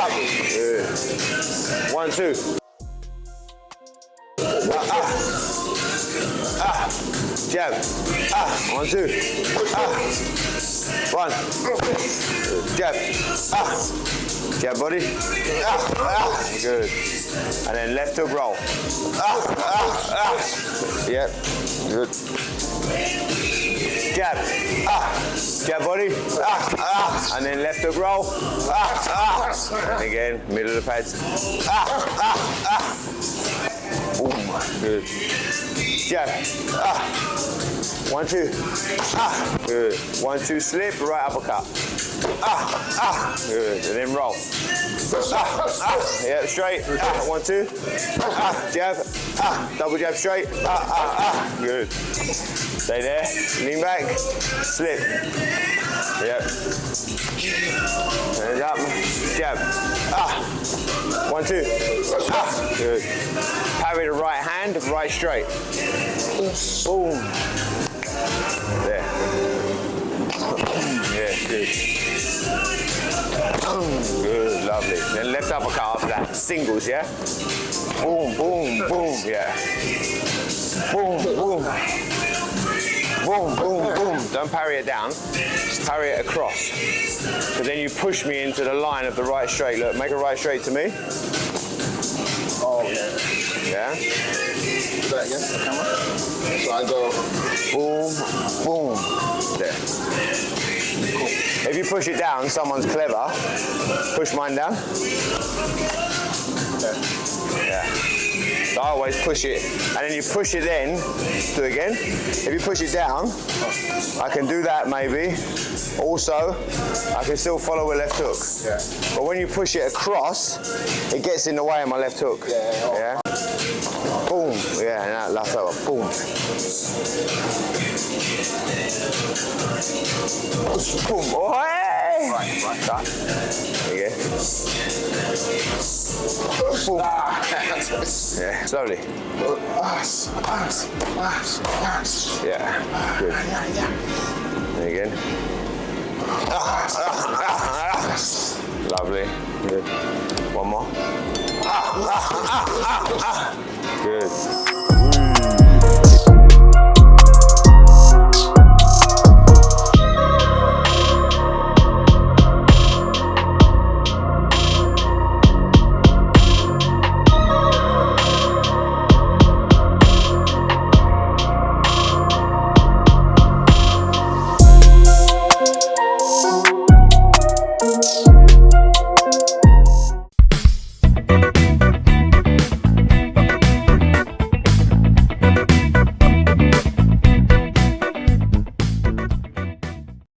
Come. Good. 1, 2. Jab. 1, 2. 1. Jab. Jab body. Good. And then left hook roll. Yep. Good. Jab. Jab body. And then left hook roll. And again, middle of the pads. Boom. Good. Jab. 1, 2. Good. 1, 2 slip, right uppercut. Good. And then roll. Yeah, straight. 1, 2. Jab. Double jab straight. Good. Stay there. Lean back. Slip. Yep. Hands up. Jab. 1, 2. Good. Parry the right hand, right straight. Boom. There. Yeah, good. Good, lovely. Then left uppercut after that. Singles, yeah? Boom, boom, boom, yeah. Boom, boom. Boom, boom, boom. Don't parry it down, just parry it across. Because then you push me into the line of the right straight. Look, make a right straight to me. Oh, yeah. Yeah? Do that again, the camera. So I go boom, boom. There. Cool. If you push it down, someone's clever. Push mine down. Okay. Yeah. So I always push it, and then you push it in. Do it again. If you push it down, I can do that maybe. Also, I can still follow a left hook. Yeah. But when you push it across, it gets in the way of my left hook. Yeah. Boom. Yeah, now left hook. Boom. Boom. Oh, hey. Right. There you go. Boom. Yeah, slowly. Yeah, good. There you go. Lovely. Good. One more. Good.